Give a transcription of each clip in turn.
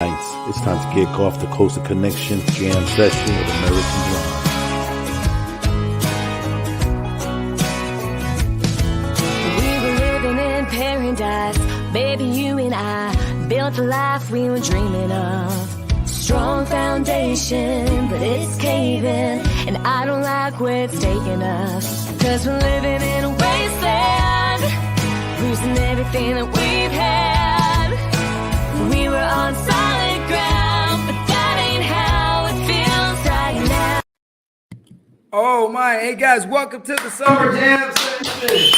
nights. It's time to kick off the Coastal Connection Jam Session with American Blonde. We were living in paradise, baby, you and I built the life we were dreaming of. Strong foundation, but it's caving, and I don't like where it's taking us. 'Cause we're living in a wasteland, losing everything that we've had. We were on solid ground, but that ain't how it feels right now. Oh my, hey guys, welcome to the Summer Jam Session.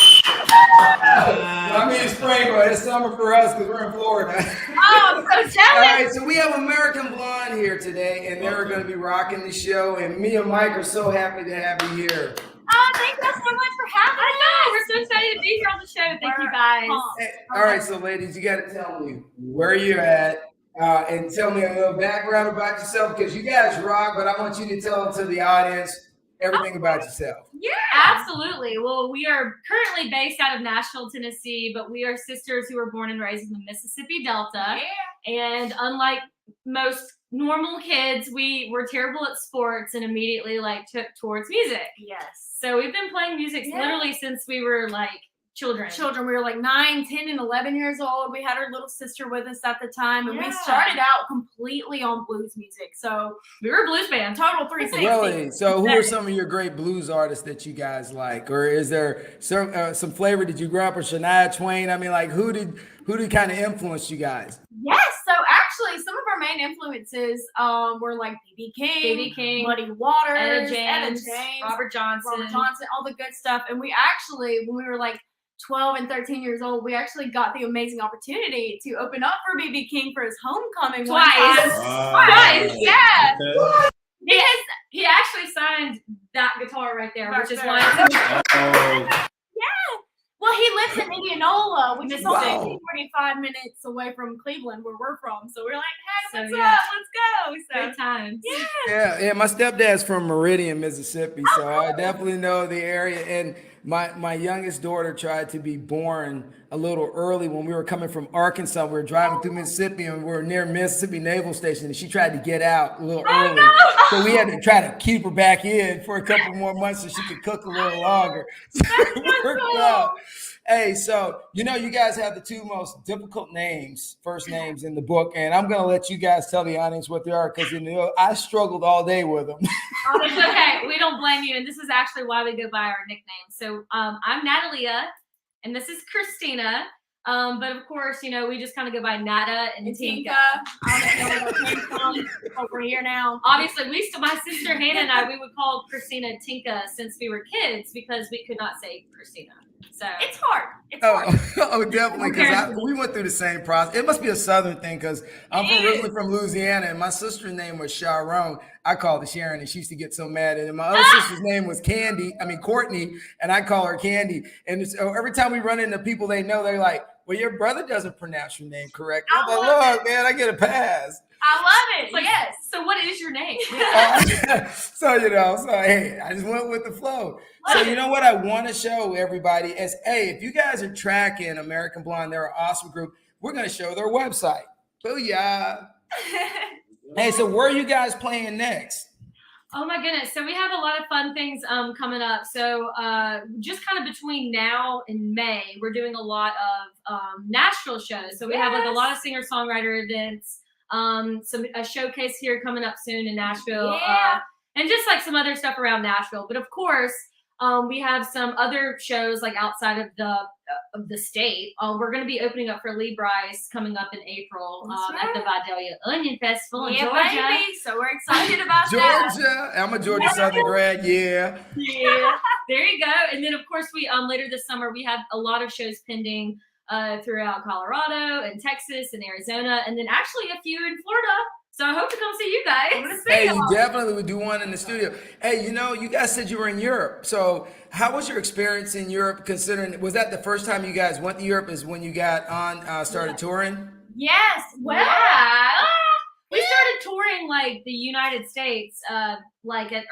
I mean spring, but it's summer for us because we're in Florida. Oh, I'm so jealous. All right, so we have American Blonde here today, and they're going to be rocking the show, and me and Mike are so happy to have you here. Oh, thank you so much for having us. I know, we're so excited to be here on the show. Thank you guys. Hey, all right, so ladies, you got to tell me where you're at and tell me a little background about yourself because you guys rock, but I want you to tell to the audience everything about yourself. Yeah, absolutely. Well, we are currently based out of Nashville, Tennessee, but we are sisters who were born and raised in the Mississippi Delta. Yeah. And unlike most normal kids, we were terrible at sports and immediately took towards music. Yes. So we've been playing music literally since we were children. We were 9, 10, and 11 years old. We had our little sister with us at the time, and we started out completely on blues music. So we were a blues band, total 360. Really? So who are some of your great blues artists that you guys like? Or is there some flavor? Did you grow up with Shania Twain? I mean, who did kind of influence you guys? Yes. So actually, some of our main influences were B.B. King, Muddy Waters, Etta James, Robert Johnson, all the good stuff. And we actually, when we were 12 and 13 years old, we actually got the amazing opportunity to open up for B.B. King for his homecoming twice. Twice, yeah. He actually signed that guitar right there, which is why. Well, he lives in Indianola, which is only 45 minutes away from Cleveland, where we're from. So we're like, hey, what's up? Let's go. So good times. Yeah. My stepdad's from Meridian, Mississippi, so I definitely know the area. And my youngest daughter tried to be born a little early when we were coming from Arkansas. We were driving through Mississippi, and we were near Mississippi Naval Station, and she tried to get out a little early. So we had to try to keep her back in for a couple more months so she could cook a little longer. So it worked out. Hey, so you guys have the two most difficult first names in the book, and I'm going to let you guys tell the audience what they are because I struggled all day with them. Oh, it's okay. We don't blame you, and this is actually why we go by our nicknames. So I'm Natalia, and this is Christina. But of course, we just kind of go by Nata and Tinka. Over here now. Obviously, my sister Hannah and we would call Christina Tinka since we were kids because we could not say Christina. So it's hard. Oh, definitely, because we went through the same process. It must be a Southern thing because I'm originally from Louisiana, and my sister's name was Sharon. I called her Sharon, and she used to get so mad. And my other sister's name was Courtney, and I call her Candy. And so every time we run into people they know, they're like, well, your brother doesn't pronounce your name correctly. I'm like, look, man, I get a pass. I love it. Yes. So what is your name? So hey, I just went with the flow. So you know what I want to show everybody is, hey, if you guys are tracking American Blonde, they're an awesome group. We're going to show their website. Booyah. Hey, so where are you guys playing next? Oh my goodness. So we have a lot of fun things coming up. So just kind of between now and May, we're doing a lot of Nashville shows. So we have a lot of singer-songwriter events. A showcase here coming up soon in Nashville, and just some other stuff around Nashville. But of course, we have some other shows outside of the state. We're going to be opening up for Lee Bryce coming up in April at the Vidalia Onion Festival in Georgia. Baby. So we're excited about Georgia. I'm a Georgia Southern grad. Yeah. There you go. And then of course we later this summer we have a lot of shows pending. Throughout Colorado and Texas and Arizona, and then actually a few in Florida. So I hope to come see you guys. Hey, you definitely would do one in the studio. Hey, you guys said you were in Europe. So how was your experience in Europe considering, was that the first time you guys went to Europe is when you got on, started touring? Yes. Well, we started touring the United States at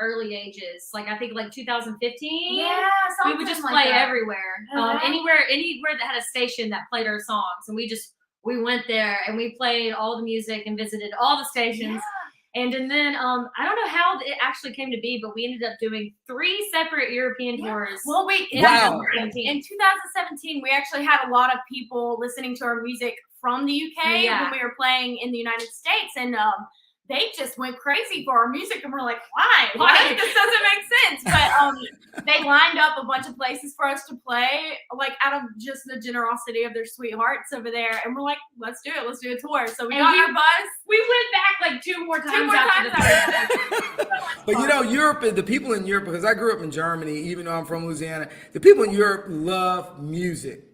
early ages. I think 2015. Yeah, we would just play everywhere. Anywhere that had a station that played our songs, and we just we went there and we played all the music and visited all the stations. And then I don't know how it actually came to be, but we ended up doing 3 separate European tours. Well, wait, in 2017, we actually had a lot of people listening to our music from the UK when we were playing in the United States, and they just went crazy for our music, and we're like, why? This doesn't make sense. But they lined up a bunch of places for us to play, like out of just the generosity of their sweethearts over there. And we're like, let's do it. Let's do a tour. So we got our bus. We went back like 2 more times after the tour. But you know, Europe, the people in Europe, because I grew up in Germany, even though I'm from Louisiana, the people in Europe love music.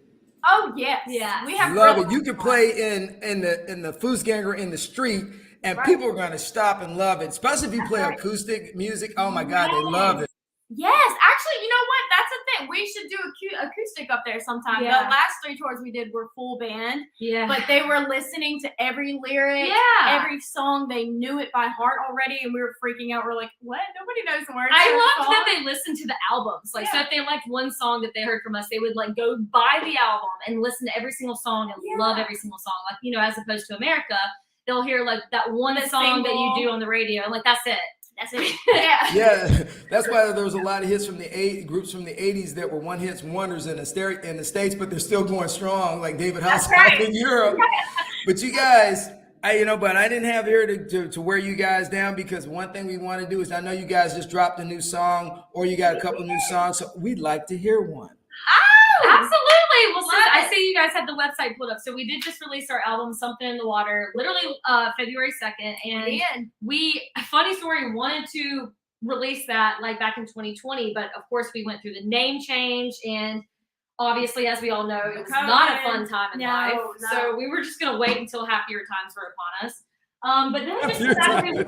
Oh yes, we have love it. You can play in the Fußgänger in the street, and people are going to stop and love it, especially if you play acoustic music. Oh my God, they love it. Yes, actually, you know what? That's a thing. We should do acoustic up there sometime. The last 3 tours we did were full band. Yeah. But they were listening to every lyric, every song. They knew it by heart already, and we were freaking out. We're like, what? Nobody knows the words. I loved that they listened to the albums. Like, so if they liked one song that they heard from us, they would like go buy the album and listen to every single song and love every single song. Like, you know, as opposed to America, they'll hear like that one song that you do on the radio, and like that's it. That's it. Yeah, that's why there was a lot of hits from groups from the 80s that were one-hit wonders in the States, but they're still going strong, like David Hasselhoff in Europe. But you guys, I didn't have here to wear you guys down, because one thing we want to do is, I know you guys just dropped a new song, or you got a couple new songs, so we'd like to hear one. Oh, absolutely. Well, since I see you guys have the website pulled up. So we did just release our album, Something in the Water, literally February 2nd. And funny story, wanted to release that like back in 2020. But of course, we went through the name change. And obviously, as we all know, it was not a fun time in life. No. So we were just going to wait until happier times were upon us. But then we just decided...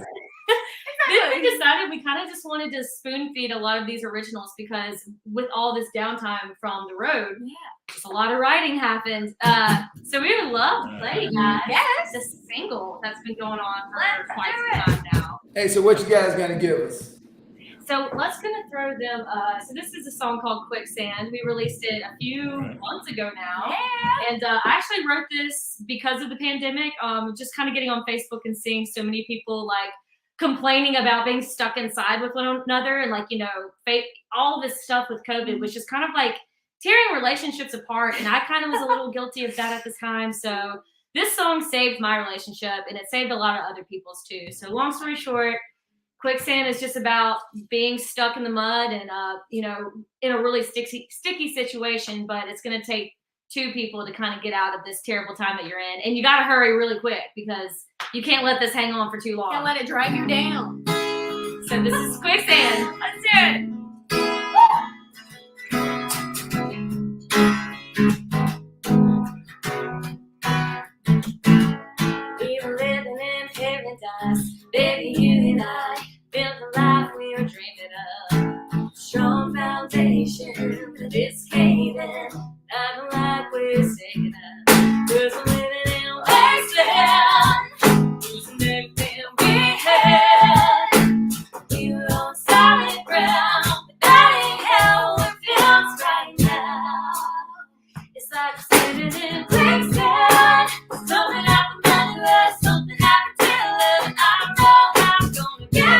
Then we decided we kind of just wanted to spoon feed a lot of these originals, because with all this downtime from the road, just a lot of writing happened. So we would love to play the single that's been going on for quite some time now. Hey, so what you guys gonna give us? So let's gonna throw them. So this is a song called Quicksand. We released it a few months ago now, and I actually wrote this because of the pandemic. Just kind of getting on Facebook and seeing so many people like complaining about being stuck inside with one another, and like, you know, all this stuff with COVID was just kind of like tearing relationships apart, and I kind of was a little guilty of that at the time. So this song saved my relationship, and it saved a lot of other people's too. So long story short, Quicksand is just about being stuck in the mud and you know, in a really sticky situation, but it's going to take 2 people to kind of get out of this terrible time that you're in, and you got to hurry really quick, because you can't let this hang on for too long. Can't let it drag you down. So this is Quicksand. Let's do it. We were living in paradise, baby, you and I built the life we were dreaming of. Strong foundation, but it's caving. I don't like we're singing of. 'Cause I'm living in a wasteland, losing everything we had. We were on solid ground, but that ain't how it feels right now. It's like sitting in quicksand. Something happened under us, something happened to us. I don't know how I'm gonna get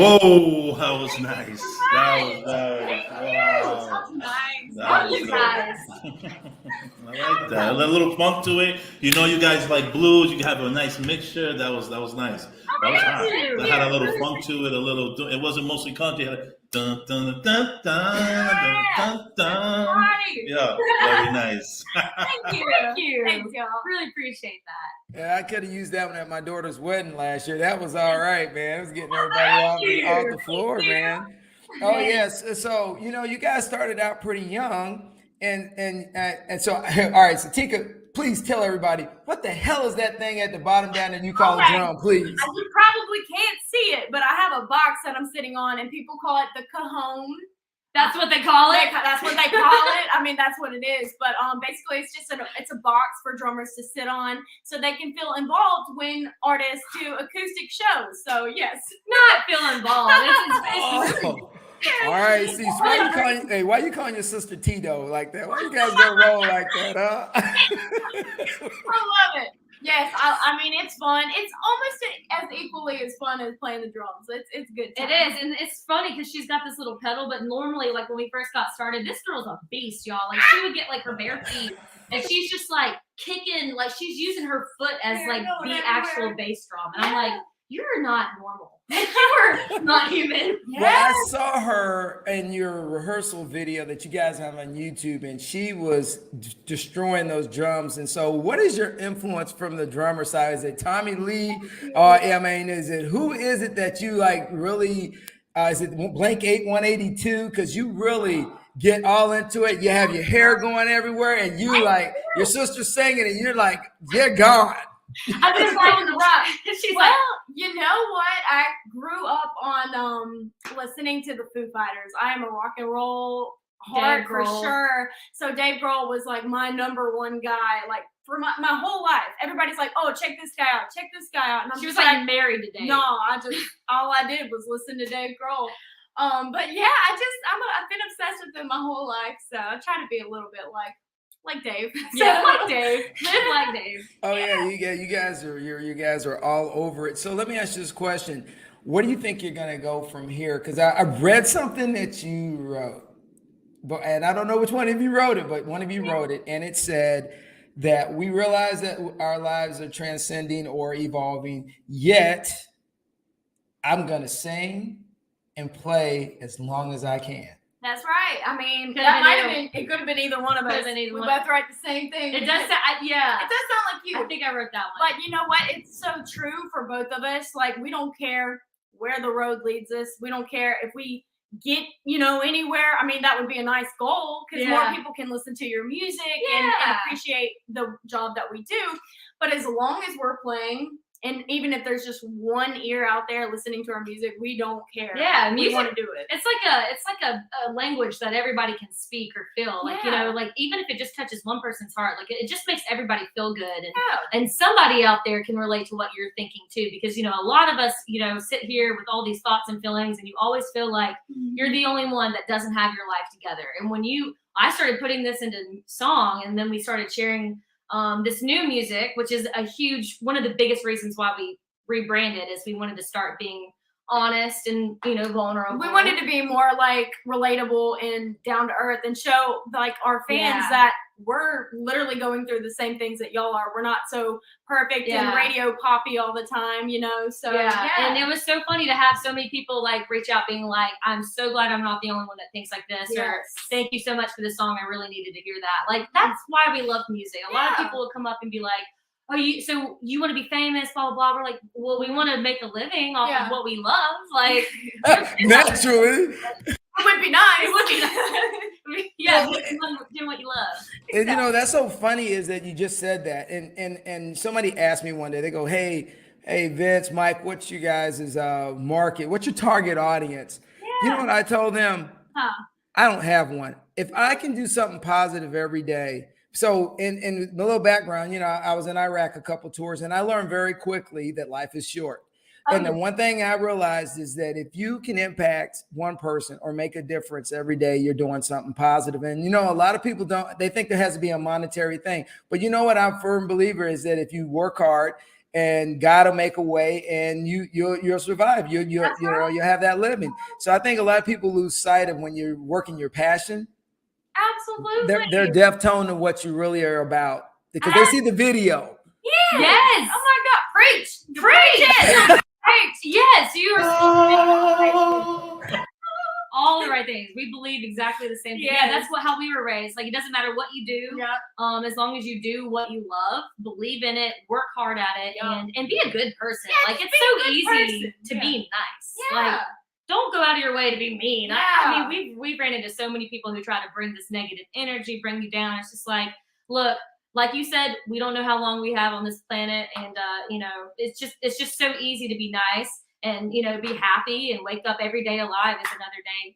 Whoa, that was nice. That was nice. Wow. Nice. That was You guys. I like that. A little funk to it. You know, you guys like blues. You have a nice mixture. That was nice. That was hot. It had a little funk to it. It wasn't mostly country. It had dun dun dun dun dun dun dun. Yeah, very nice. Thank you. Thank you. Thanks, y'all. Really appreciate that. Yeah, I could have used that one at my daughter's wedding last year. That was all right, man. It was getting everybody off the floor, man. Oh yes. So you guys started out pretty young, and so all right. So Tika, please tell everybody what the hell is that thing at the bottom down there you call a drum, please. You probably can't see it, but I have a box that I'm sitting on, and people call it the cajon. That's what they call it. That's what they call it. I mean, that's what it is. But basically, it's just it's a box for drummers to sit on, so they can feel involved when artists do acoustic shows. So yes, Not feel involved. It's All right, see, so why you calling your sister Tito like that? Why you guys gonna roll like that, huh? I love it. Yes, I mean it's fun. It's almost as equally as fun as playing the drums. It's good. It is, and it's funny because she's got this little pedal, but normally, like when we first got started, this girl's a beast, y'all. Like she would get like her bare feet, and she's just like kicking, like she's using her foot as like the actual bass drum, and I'm like, you're not normal. You're not human. Well, I saw her in your rehearsal video that you guys have on YouTube, and she was destroying those drums. And so, what is your influence from the drummer side? Is it Tommy Lee? I mean, who is it that you like really? Is it Blank 182? Because you really get all into it. You have your hair going everywhere, and you like your sister's singing, and you're like, you're gone. I've been playing the rock. She's like, you know what? I grew up on listening to the Foo Fighters. I am a rock and roll heart for sure. So Dave Grohl was like my number one guy, like for my whole life. Everybody's like, oh, check this guy out, check this guy out. And she was like married to Dave. No, all I did was listen to Dave Grohl. But yeah, I've been obsessed with him my whole life. So I try to be a little bit like Dave. Yeah, like Dave. Live like Dave. Oh yeah, you guys are all over it. So let me ask you this question: what do you think you're gonna go from here? Because I read something that you wrote, and I don't know which one of you wrote it, but one of you wrote it, and it said that we realize that our lives are transcending or evolving. Yet, I'm gonna sing and play as long as I can. That's right. I mean, it could have been either one of us. We both write the same thing. It does sound, yeah. It does sound like you. I think I wrote that one. But you know what? It's so true for both of us. Like, we don't care where the road leads us. We don't care if we get, anywhere. I mean, that would be a nice goal because more people can listen to your music and appreciate the job that we do. But as long as we're playing, and even if there's just one ear out there listening to our music, we don't care. Yeah, music, we want to do it. It's like a language that everybody can speak or feel. Like, like even if it just touches one person's heart, like it just makes everybody feel good. And somebody out there can relate to what you're thinking too. Because, a lot of us, sit here with all these thoughts and feelings, and you always feel like you're the only one that doesn't have your life together. And when I started putting this into song, and then we started sharing this new music, which is one of the biggest reasons why we rebranded, is we wanted to start being honest and, vulnerable. We wanted to be more like relatable and down to earth and show like our fans that we're literally going through the same things that y'all are. We're not so perfect and radio poppy all the time, So And it was so funny to have so many people like reach out being like, I'm so glad I'm not the only one that thinks like this, or thank you so much for this song. I really needed to hear that. Like, that's why we love music. A lot of people will come up and be like, oh, you want to be famous, blah, blah, blah. We're like, well, we want to make a living off of what we love. Like, naturally. It would be nice. It would be nice. Do what you love. And that's so funny is that you just said that. And somebody asked me one day, they go, hey, Vince, Mike, what's you guys' market? What's your target audience? You know what I told them? I don't have one. If I can do something positive every day. So in the little background, I was in Iraq a couple tours, and I learned very quickly that life is short. And the one thing I realized is that if you can impact one person or make a difference every day, you're doing something positive. And, a lot of people they think there has to be a monetary thing. But you know what? I'm a firm believer is that if you work hard and God will make a way, and you'll survive. You'll have that living. So I think a lot of people lose sight of when you're working your passion. Absolutely. They're deaf tone to what you really are about because they see the video. Yes. Oh my God. Preach. Preach. Yes, you are all the right things. We believe exactly the same thing. Yes. Yeah, that's how we were raised. Like, it doesn't matter what you do. Yeah. As long as you do what you love, believe in it, work hard at it, and be a good person. Yeah, like, it's so easy to be nice. Yeah. Like, don't go out of your way to be mean. Yeah. I mean, we've ran into so many people who try to bring this negative energy, bring you down. It's just like, look, like you said, we don't know how long we have on this planet, and it's just so easy to be nice and be happy and wake up every day alive is another day,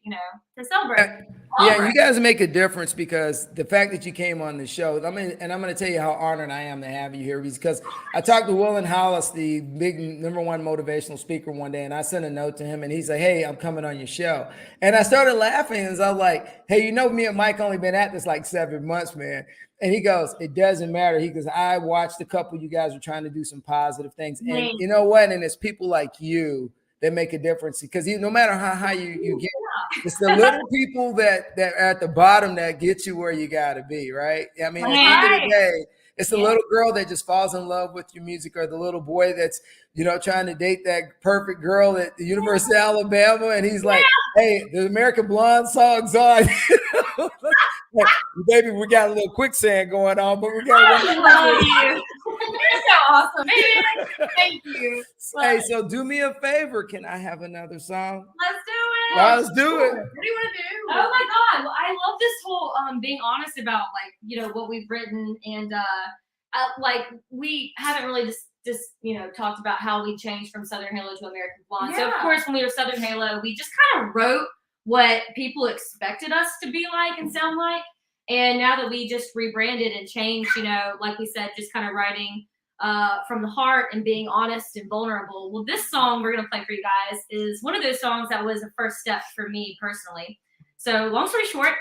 to celebrate. Yeah, you guys make a difference because the fact that you came on the show, I'm going to tell you how honored I am to have you here because I talked to Will Hollis, the big #1 motivational speaker one day, and I sent a note to him and he's like, hey, I'm coming on your show. And I started laughing and I was like, hey, me and Mike only been at this like 7 months, man. And he goes, it doesn't matter. He goes, I watched a couple, you guys were trying to do some positive things. And you know what? And it's people like you that make a difference because no matter how high you get, it's the little people that are at the bottom that get you where you got to be, right? I mean, at the end of the day, it's the little girl that just falls in love with your music or the little boy that's, trying to date that perfect girl at the University of Alabama. And he's like, hey, the American Blonde song's on. Baby, we got a little quicksand going on, but we got I love you. You're so awesome, man. Thank you. Hey, so do me a favor. Can I have another song? Let's do it. Let's do it. What do you want to do? Oh my God. Well, I love this whole being honest about what we've written, and we haven't really just talked about how we changed from Southern Halo to American Blonde. So of course when we were Southern Halo, we just kind of wrote what people expected us to be like and sound like. And now that we just rebranded and changed, like we said, just kind of writing from the heart and being honest and vulnerable. Well, this song we're going to play for you guys is one of those songs that was a first step for me personally. So long story short,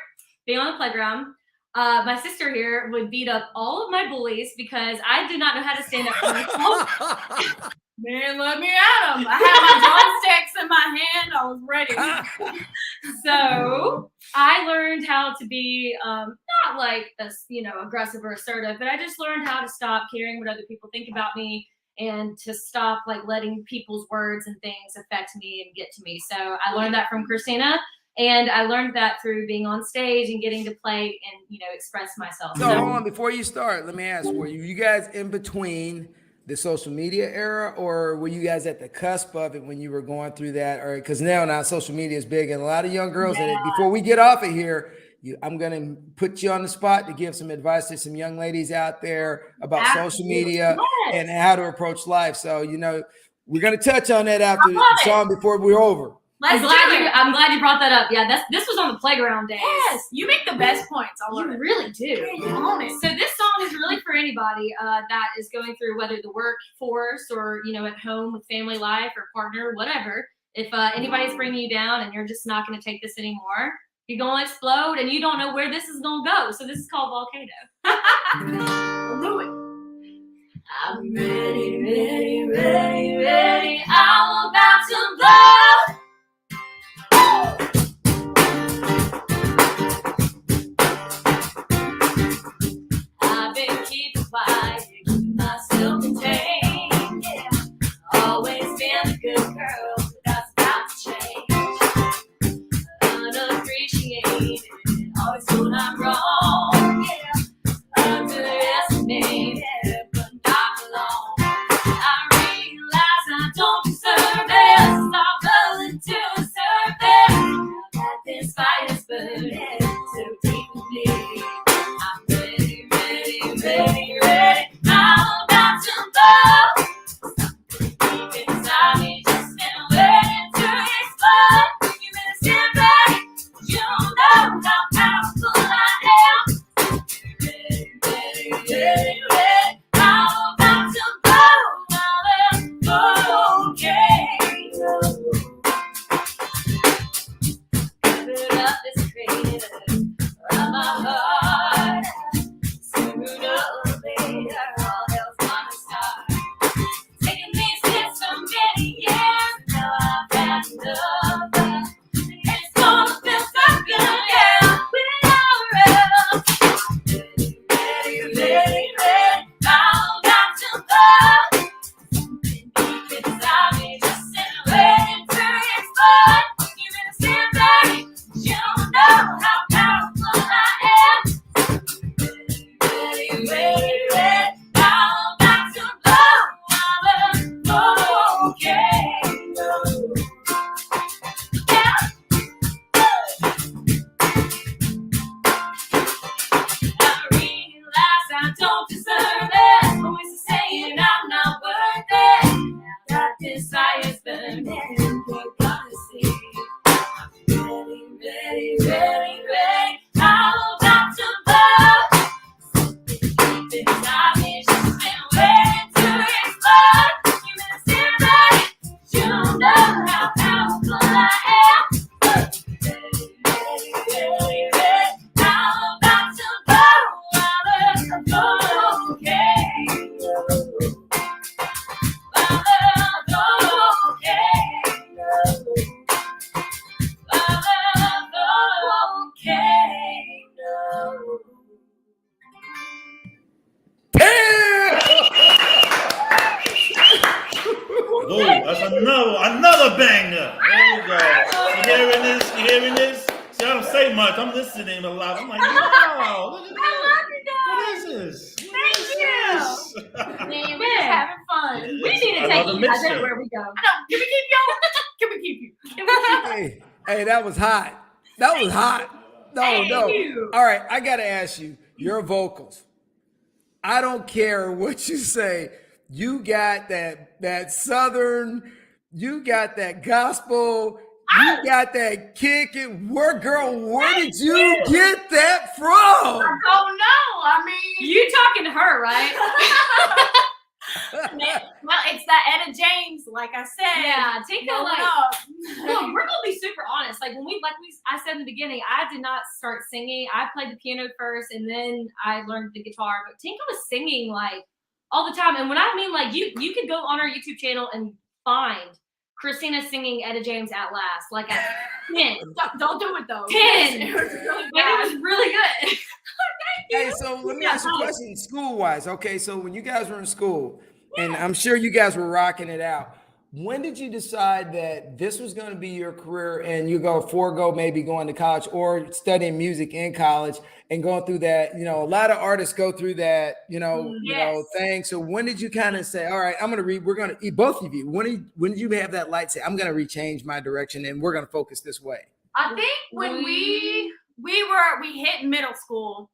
being on the playground, my sister here would beat up all of my bullies because I did not know how to stand up for myself. Man, let me at him. I had my drumsticks in my hand. I was ready. So I learned how to be not like aggressive or assertive, but I just learned how to stop caring what other people think about me and to stop letting people's words and things affect me and get to me. So I learned that from Christina, and I learned that through being on stage and getting to play and express myself. So hold on, before you start, let me ask, were you guys in between the social media era, or were you guys at the cusp of it when you were going through that? Or because now social media is big, and a lot of young girls. And before we get off of here, I'm gonna put you on the spot to give some advice to some young ladies out there about social media and how to approach life. So we're gonna touch on that after the song before we're over. I'm glad you brought that up. Yeah, this was on the playground days. Yes, you make the best points. I love You it. really do. You own it. So this song is really for anybody that is going through whether the workforce or at home with family life or partner, whatever. If anybody's bringing you down and you're just not going to take this anymore, you're going to explode and you don't know where this is going to go. So this is called Volcano. Do it. I'm ready, ready, ready, ready. I'm about to blow. I've been keeping quiet, keeping myself contained. Yeah, always been a good girl, but that's about to change. Unappreciated, always told I'm wrong. Yeah, underestimated, but not alone. I realize I don't deserve it. Stop willing to deserve it. That this fire is burning so deep in me. I'm ready, ready, ready, ready. I'm about to blow. Something deep inside me just been waiting to explode. You better stand ready. You don't know how powerful I am. Ready, ready, ready, ready. I'm about to blow. I'm okay. Give it up, this creator of my heart. Sooner or later, all hell's gonna start. ready, ready. I'm about to blow. Inside me, just sitting waiting to explode. Even if it's back, you don't know how powerful I am. Ready, ready, ready. I'm about to blow. I'm okay. Yeah. I realize I don't deserve it. Always saying I'm not worth it. That desire's burning, we're gonna see. Ready, ready, ready, ready. I'm about to blow. Inside me, just been waiting to explode. You better sit ready. You don't know how powerful I am. Ready, ready, ready, ready. I'm about to blow. I'm okay. Oh, that's another banger. There you go. You hearing this? You hearing this? See, I don't say much. I'm listening a lot. I'm like, wow, look at that. What is this? Thank you. Man, we're just having fun. We need to take another you guys mixture. everywhere we go. I know. Can we keep y'all? Can we keep you? Hey, that was hot. That was hot. No. you. All right, I gotta ask you, your vocals. I don't care what you say. You got that southern, you got that gospel, you got that kick it. Where did you get that from? Oh no! I mean, You talking to her, right? well, it's that Etta James, like I said. Yeah, Tinka, Roll like, it up. look, we're gonna be super honest. Like I said in the beginning, I did not start singing. I played the piano first, and then I learned the guitar. But Tinka was singing like all the time. And when I mean like you could go on our YouTube channel and find Christina singing Etta James at last, like at 10. Don't do it though. 10. It was really Like, bad. it was really good. Hey, so let me ask you a question, school-wise. Okay, so when you guys were in school, and I'm sure you guys were rocking it out, when did you decide that this was going to be your career and you forego maybe going to college or studying music in college and going through that? You know, a lot of artists go through that, thing. So when did you kind of say, all right, we're going to eat both of you. When did you have that light say, I'm going to rechange my direction and we're going to focus this way? I think when we hit middle school,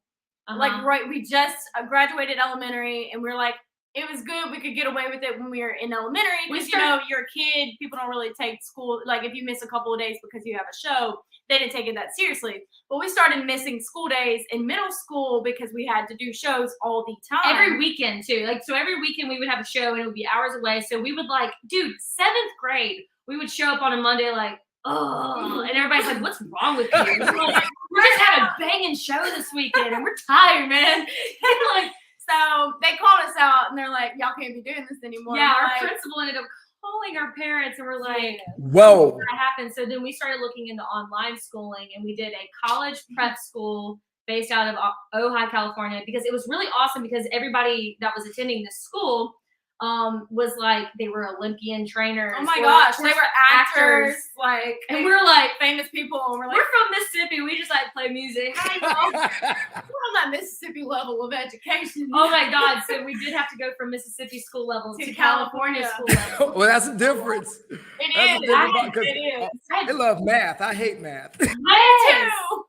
we just graduated elementary, and we're like, it was good. We could get away with it when we were in elementary because you're a kid. People don't really take school. Like if you miss a couple of days because you have a show, they didn't take it that seriously. But we started missing school days in middle school because we had to do shows all the time. Every weekend too. Like so every weekend we would have a show and it would be hours away. So we would dude, 7th grade, we would show up on a Monday like, oh, and everybody's like, what's wrong with you? We just had a banging show this weekend and we're tired, man. And so they called us out and they're like, y'all can't be doing this anymore. Yeah, our principal ended up calling our parents and we're like, whoa, what happened? So then we started looking into online schooling and we did a college prep school based out of Ojai, California, because it was really awesome because everybody that was attending this school was like, they were Olympian trainers. Oh my gosh, they were actors, and we're like famous people. And we're from Mississippi. We just play music. We're on that Mississippi level of education. Oh my God! So we did have to go from Mississippi school level to California school level. Well, that's a difference. It is. I love math. I hate math. I too.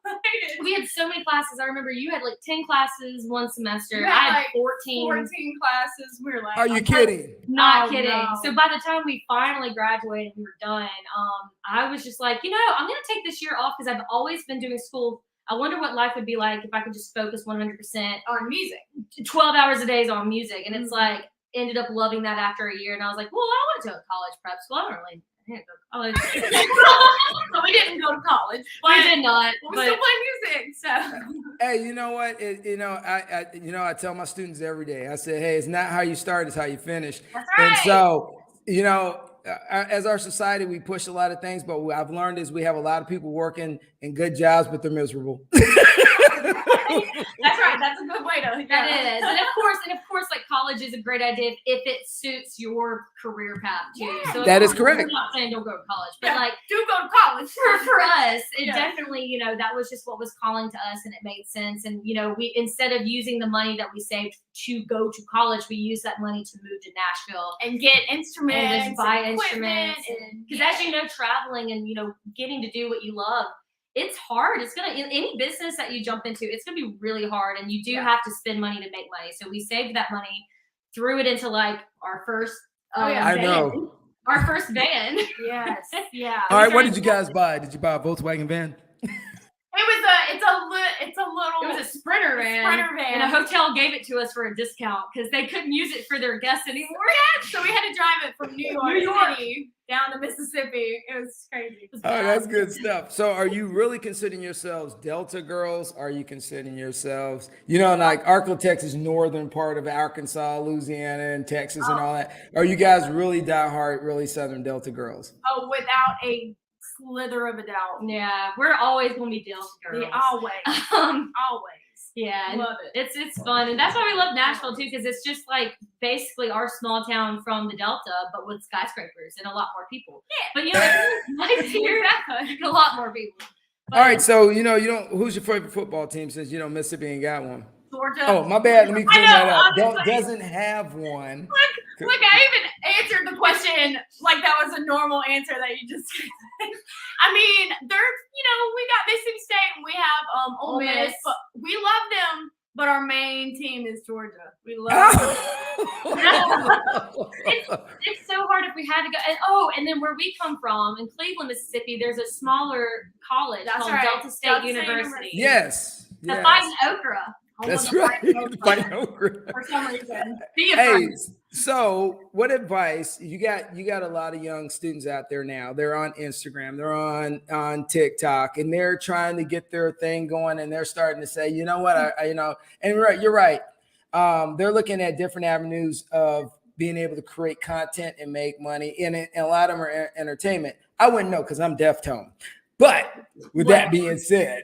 We had so many classes. I remember you had 10 classes one semester. I had 14 classes. We were like, are you kidding? Not kidding. No. So by the time we finally graduated and we were done, I was just like, I'm going to take this year off because I've always been doing school. I wonder what life would be like if I could just focus 100% on music. 12 hours a day is on music. And it's ended up loving that after a year. And I was like, well, I went to a college prep school. I didn't go to college. So we didn't go to college. We did not. We still play music. So hey, you know what? I tell my students every day. I say, hey, it's not how you start, it's how you finish. That's right. And so, as our society, we push a lot of things, but what I've learned is we have a lot of people working in good jobs, but they're miserable. That's right. That's a good way to. That is, and of course, like college is a great idea if it suits your career path too. Yeah. So That is we're correct. not saying don't go to college, but Yeah, like do go to college. for us, it Yeah. definitely, you know, that was just what was calling to us, and it made sense. And you know, we instead of using the money that we saved to go to college, we used that money to move to Nashville And get instruments and just buy and instruments. equipment Because as you know, traveling and you know, getting to do what you love, it's hard. It's gonna in any business that you jump into, it's gonna be really hard, and you do have to spend money to make money. So we saved that money, threw it into like our first. I know. Our first van. Yes. Yeah. All right, what did you guys buy? Did you buy a Volkswagen van? It's a little. It was a Sprinter van. Sprinter van. And a hotel gave it to us for a discount because they couldn't use it for their guests anymore. So we had to drive it from New York City down to Mississippi. It was crazy. Oh, that's good stuff. So are you really considering yourselves Delta girls? Are you considering yourselves, you know, like Arklatex is northern part of Arkansas, Louisiana, and Texas and all that. Are you guys really diehard, really Southern Delta girls? Oh, without a slither of a doubt. Yeah, we're always gonna be Delta girls. Yeah, always. Always. Yeah, and Love it. It's fun, and that's why we love Nashville too, because it's just like basically our small town from the Delta, but with skyscrapers and a lot more people. Yeah. But you know, it's nice here, a lot more people. But, All right, so you don't. Who's your favorite football team? Since you know Mississippi ain't got one. Georgia. Oh, my bad. Let me clear I know, that up. honestly. Doesn't have one. Look, I even answered the question like that was a normal answer that you just. I mean, they're we got Mississippi State and we have Ole Miss, but we love them. But our main team is Georgia. We love them. it's so hard if we had to go. And then where we come from in Cleveland, Mississippi, there's a smaller college called Delta State University. Yes. The Fighting Okra. That's right. Fighting Okra. For some reason. Hey, so what advice you got a lot of young students out there now. They're on Instagram, they're on TikTok, and they're trying to get their thing going, and they're starting to say, you know what, and you're right. They're looking at different avenues of being able to create content and make money, and a lot of them are entertainment. I wouldn't know because I'm deaf tone. But with that being said,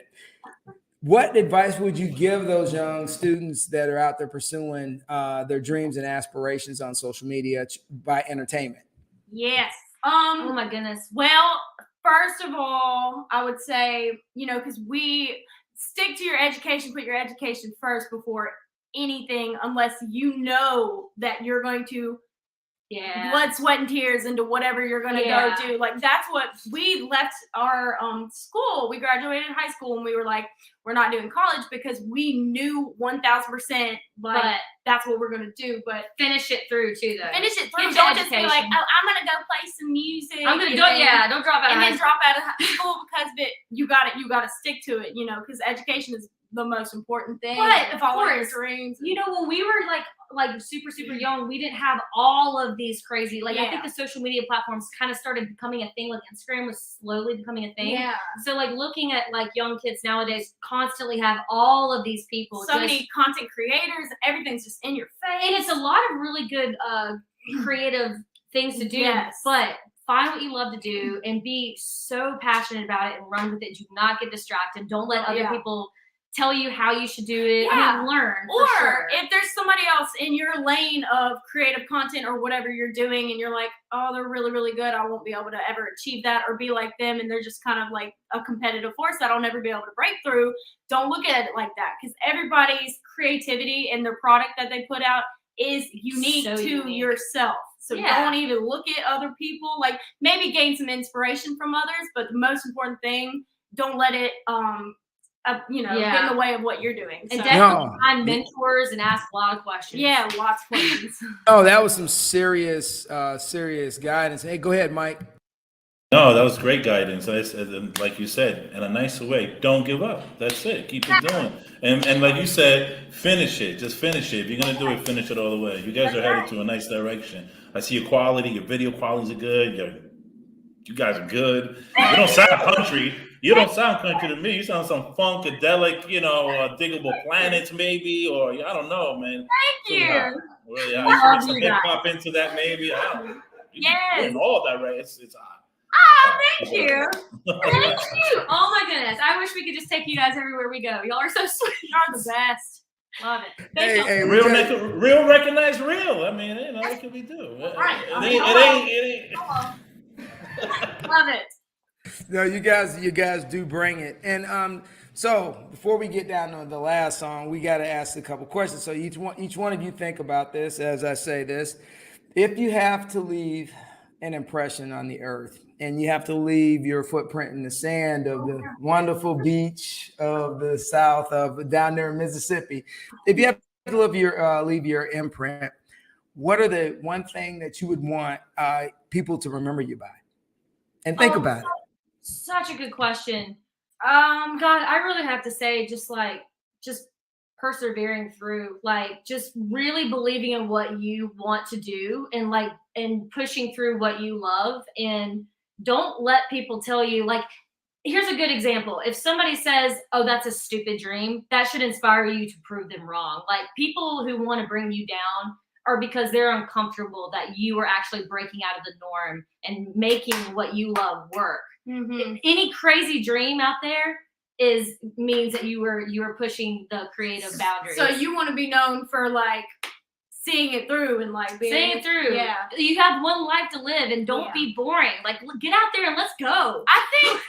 what advice would you give those young students that are out there pursuing their dreams and aspirations on social media by entertainment? Yes. Oh my goodness. Well, first of all, I would say, because we stick to your education, put your education first before anything, unless you know that you're going to blood, sweat, and tears into whatever you're going to go do. Like, that's what we left our school. We graduated high school and we were like, we're not doing college because we knew 1,000% like that's what we're going to do. But finish it through too, though. Finish it through. Get Don't your just be like, oh, I'm going to go play some music. I'm going to don't drop out of high and then drop out of school because of it. You got to stick to it, because education is the most important thing. But of Follow your course, dreams. when we were like super young, we didn't have all of these crazy I think the social media platforms kind of started becoming a thing. Like Instagram was slowly becoming a thing. Yeah. So like looking at like young kids nowadays constantly have all of these people. So many content creators. Everything's just in your face. And it's a lot of really good creative things to do. Yes. But find what you love to do and be so passionate about it and run with it. Do not get distracted. Don't let other people tell you how you should do it. I mean, learn. Or if there's somebody else in your lane of creative content or whatever you're doing and you're like, oh, they're really, really good, I won't be able to ever achieve that or be like them, and they're just kind of like a competitive force that I'll never be able to break through, don't look at it like that, because everybody's creativity and their product that they put out is unique yourself. So don't even look at other people. Like, maybe gain some inspiration from others, but the most important thing, don't let it get in the way of what you're doing. And definitely find mentors and ask a lot of questions. Yeah, lots of questions. Oh, that was some serious guidance. Hey, go ahead, Mike. No, that was great guidance. Like you said, in a nicer way, don't give up. That's it. Keep it going. And like you said, finish it. Just finish it. If you're going to do it, finish it all the way. You guys are headed to a nice direction. I see your quality. Your video qualities are good. You guys are good. You don't sound country. You don't sound country to me. You sound some funkadelic, Diggable Planets maybe, or I don't know, man. Thank you. Well, yeah, I should make some hip hop into that maybe. You're in all that, right? It's hot. Thank you. Thank you. Oh my goodness. I wish we could just take you guys everywhere we go. Y'all are so sweet. You're the best. Love it. Thank y'all. Hey, Real recognize real. I mean, what can we do? Right. It ain't. Love it. No, you guys do bring it. And so before we get down to the last song, we got to ask a couple questions. So each one of you think about this as I say this. If you have to leave an impression on the earth, and you have to leave your footprint in the sand of the wonderful beach of the South of down there in Mississippi, if you have to leave your imprint, what are the one thing that you would want people to remember you by? And think about it. Such a good question. God, I really have to say just persevering through, like just really believing in what you want to do and pushing through what you love, and don't let people tell you, like, here's a good example. If somebody says, oh, that's a stupid dream, that should inspire you to prove them wrong. Like, people who want to bring you down are because they're uncomfortable that you are actually breaking out of the norm and making what you love work. Mm-hmm. Any crazy dream out there means that you were pushing the creative boundaries. So you want to be known for like seeing it through and like seeing it through. Yeah. You have one life to live, and don't be boring. Like, get out there and let's go. I think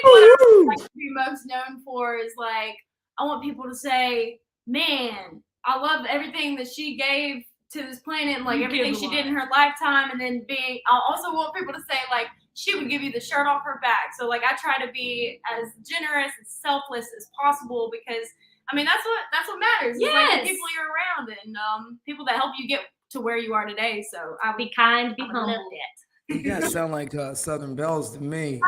what I would like to be most known for is like, I want people to say, man, I love everything that she gave to this planet and like everything she did in her lifetime. And then I also want people to say like, she would give you the shirt off her back. So like, I try to be as generous and selfless as possible, because I mean, that's what matters. Yes. It's like the people you're around and people that help you get to where you are today. So I'll be kind, be humble. You guys sound like Southern Belles to me.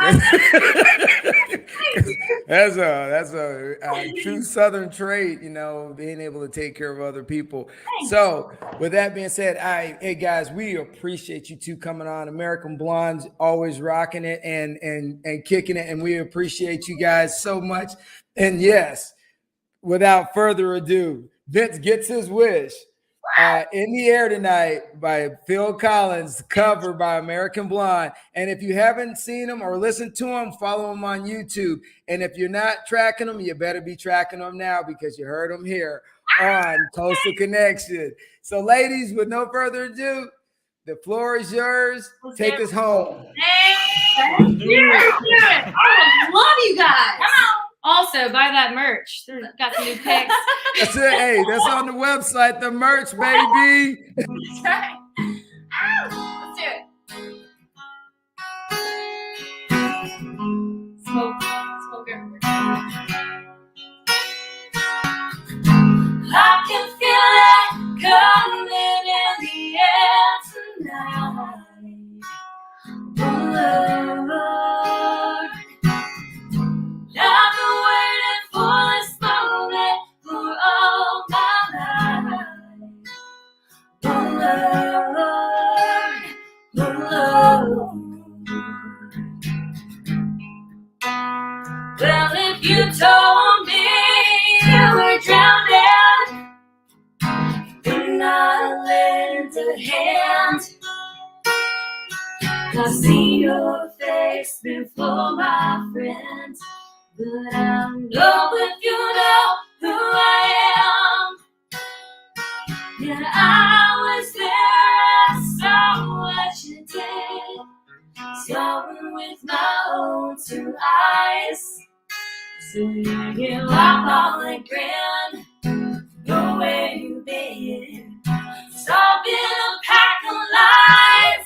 That's a true Southern trait, being able to take care of other people. Thanks. So with that being said, hey guys, we appreciate you two coming on. American Blondes always rocking it and kicking it, and we appreciate you guys so much. And yes, without further ado, Vince gets his wish. In the Air Tonight by Phil Collins, covered by American Blonde. And if you haven't seen them or listened to them, follow them on YouTube. And if you're not tracking them, you better be tracking them now, because you heard them here on Coastal Connection. So ladies, with no further ado, the floor is yours. Take us home. Thank you. I love you guys. Come on. Also, buy that merch. Got some new pics. That's it. Hey, that's on the website, the merch, baby. That's right. Let's do it. Smoke everywhere. I can feel it coming in the air tonight. Oh, Lord, I've been waiting for this moment for all my life. Oh, Lord, well, if you told me you were drowning in island at hand, I see your face before my friends, but I know if you know who I am. Yeah, I was there, I saw what you did, saw it with my own two eyes. So you give up all the grin, go where you've been, stop in a pack of lies.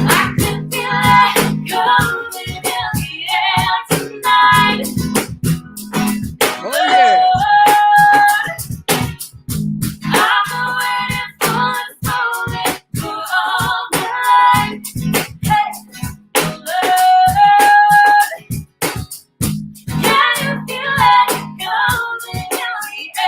I can feel it coming in the air tonight. Oh, yeah. I've been waiting for this moment for all my life. Hey, Lord, can you feel it coming in the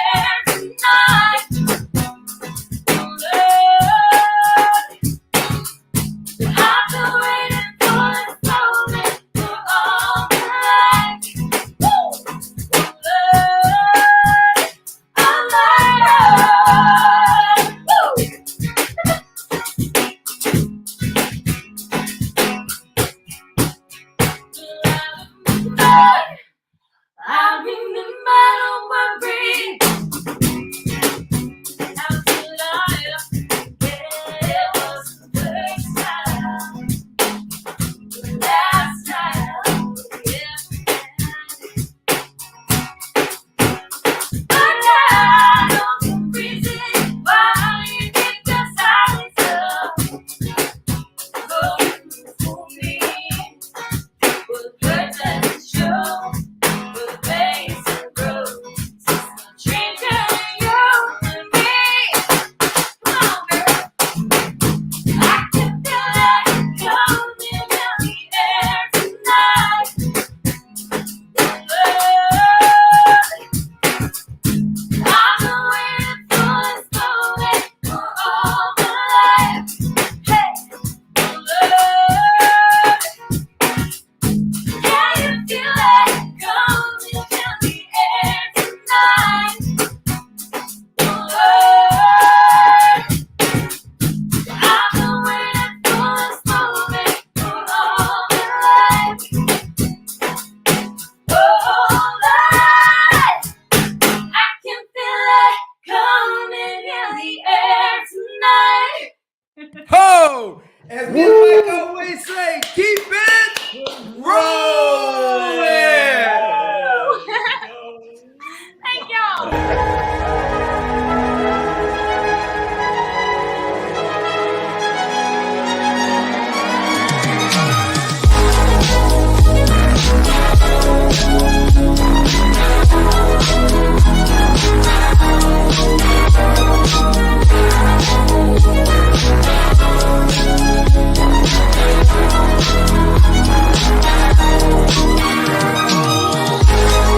As me and Michael